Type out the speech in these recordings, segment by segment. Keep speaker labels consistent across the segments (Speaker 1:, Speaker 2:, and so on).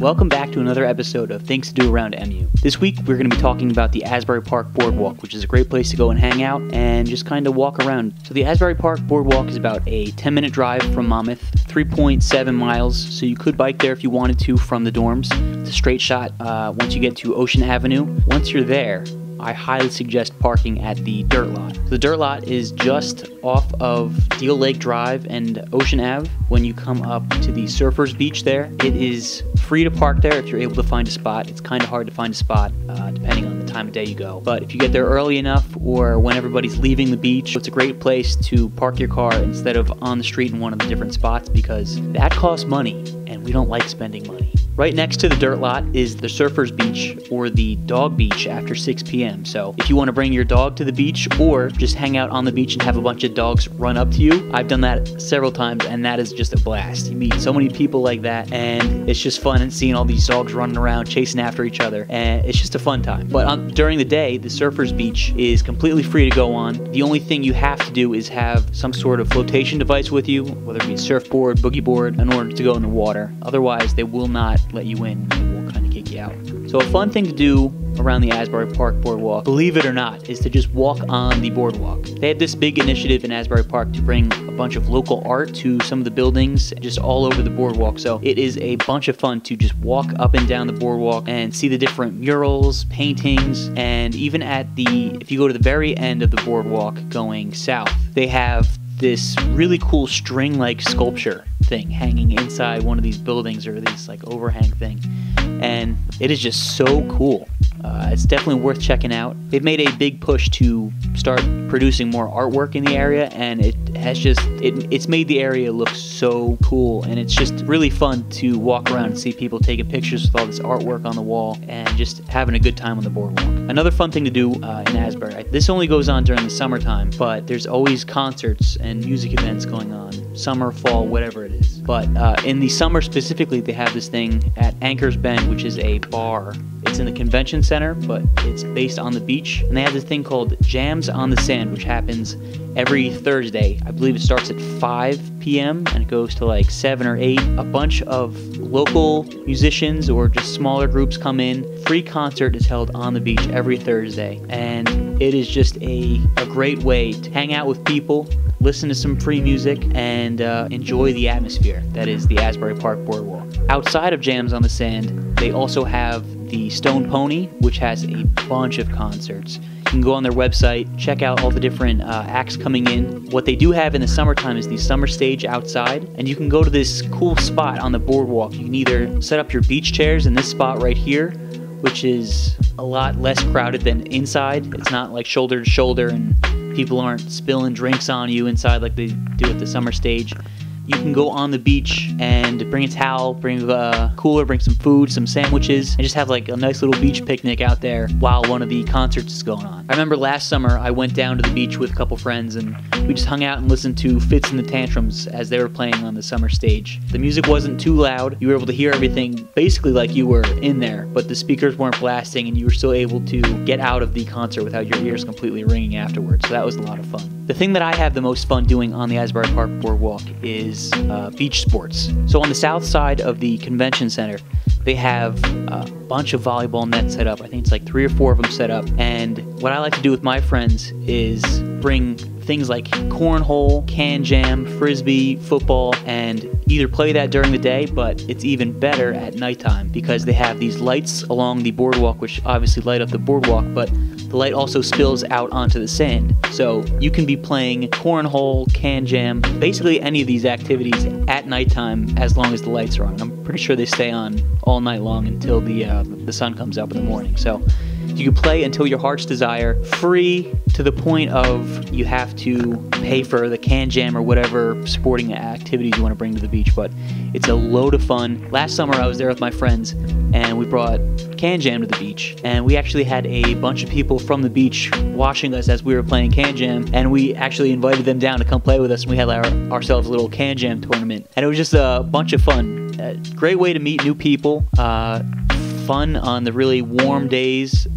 Speaker 1: Welcome back to another episode of Things to Do Around MU. This week we're going to be talking about the Asbury Park Boardwalk, which is a great place to go and hang out and just kind of walk around. So the Asbury Park Boardwalk is about a 10-minute drive from Monmouth, 3.7 miles, so you could bike there if you wanted to from the dorms. It's a straight shot once you get to Ocean Avenue. Once you're there, I highly suggest parking at the dirt lot. The dirt lot is just off of Deal Lake Drive and Ocean Ave. When you come up to the Surfers Beach there, it is free to park there if you're able to find a spot. It's kind of hard to find a spot depending on the time of day you go. But if you get there early enough or when everybody's leaving the beach, it's a great place to park your car instead of on the street in one of the different spots because that costs money and we don't like spending money. Right next to the dirt lot is the Surfers Beach or the Dog Beach after 6 p.m. So if you want to bring your dog to the beach or just hang out on the beach and have a bunch of dogs run up to you, I've done that several times and that is just a blast. You meet so many people like that and it's just fun and seeing all these dogs running around chasing after each other, and it's just a fun time. But during the day, the Surfers Beach is completely free to go on. The only thing you have to do is have some sort of flotation device with you, whether it be a surfboard, boogie board, in order to go in the water. Otherwise, they will not let you in. They will kind of kick you out. So a fun thing to do around the Asbury Park Boardwalk, believe it or not, is to just walk on the boardwalk. They had this big initiative in Asbury Park to bring a bunch of local art to some of the buildings just all over the boardwalk. So it is a bunch of fun to just walk up and down the boardwalk and see the different murals, paintings, and even if you go to the very end of the boardwalk going south, they have this really cool string-like sculpture thing hanging inside one of these buildings or these like overhang thing, and it is just so cool. It's definitely worth checking out. They've made a big push to start producing more artwork in the area, and it's made the area look so cool, and it's just really fun to walk around and see people taking pictures with all this artwork on the wall and just having a good time on the boardwalk. Another fun thing to do in Asbury, this only goes on during the summertime, but there's always concerts and music events going on, summer, fall, whatever it is. But in the summer specifically, they have this thing at Anchor's Bend, which is a bar. It's in the convention center, but it's based on the beach. And they have this thing called Jams on the Sand, which happens every Thursday. I believe it starts at 5 p.m. and it goes to like 7 or 8. A bunch of local musicians or just smaller groups come in. Free concert is held on the beach every Thursday. And it is just a great way to hang out with people, listen to some free music, and enjoy the atmosphere that is the Asbury Park Boardwalk. Outside of Jams on the Sand, they also have the Stone Pony, which has a bunch of concerts. You can go on their website, check out all the different acts coming in. What they do have in the summertime is the summer stage outside, and you can go to this cool spot on the boardwalk. You can either set up your beach chairs in this spot right here, which is a lot less crowded than inside. It's not like shoulder to shoulder and people aren't spilling drinks on you inside like they do at the summer stage. You can go on the beach and bring a towel, bring a cooler, bring some food, some sandwiches, and just have like a nice little beach picnic out there while one of the concerts is going on. I remember last summer I went down to the beach with a couple friends and we just hung out and listened to Fits and the Tantrums as they were playing on the summer stage. The music wasn't too loud. You were able to hear everything basically like you were in there, but the speakers weren't blasting and you were still able to get out of the concert without your ears completely ringing afterwards. So that was a lot of fun. The thing that I have the most fun doing on the Asbury Park Boardwalk is beach sports. So on the south side of the convention center, they have a bunch of volleyball nets set up. I think it's like 3 or 4 of them set up. And what I like to do with my friends is bring things like cornhole, can jam, frisbee, football, and either play that during the day, but it's even better at nighttime because they have these lights along the boardwalk, which obviously light up the boardwalk, but the light also spills out onto the sand. So you can be playing cornhole, can jam, basically any of these activities at nighttime as long as the lights are on. I'm pretty sure they stay on all night long until the sun comes up in the morning. So you can play until your heart's desire, free to the point of you have to pay for the can jam or whatever sporting activities you want to bring to the beach, but it's a load of fun. Last summer I was there with my friends and we brought can jam to the beach, and we actually had a bunch of people from the beach watching us as we were playing can jam, and we actually invited them down to come play with us, and we had ourselves a little can jam tournament, and it was just a bunch of fun. A great way to meet new people, fun on the really warm days,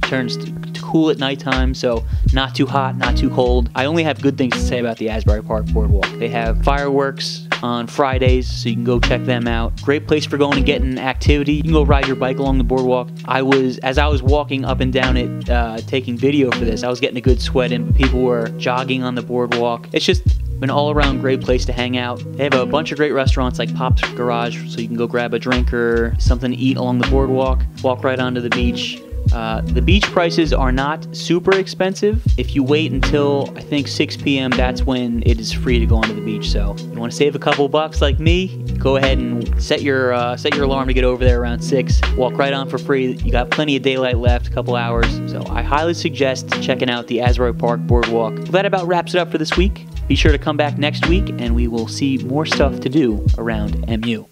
Speaker 1: turns to cool at nighttime, so not too hot, not too cold. I only have good things to say about the Asbury Park Boardwalk. They have fireworks on Fridays, so you can go check them out. Great place for going and getting activity. You can go ride your bike along the boardwalk. As I was walking up and down it, taking video for this, I was getting a good sweat in. People were jogging on the boardwalk. It's just an all-around great place to hang out. They have a bunch of great restaurants like Pop's Garage, so you can go grab a drink or something to eat along the boardwalk, walk right onto the beach. The beach prices are not super expensive. If you wait until, I think, 6 p.m., that's when it is free to go onto the beach. So if you want to save a couple bucks like me, go ahead and set your alarm to get over there around 6. Walk right on for free. You got plenty of daylight left, a couple hours. So I highly suggest checking out the Asbury Park Boardwalk. Well, that about wraps it up for this week. Be sure to come back next week, and we will see more stuff to do around MU.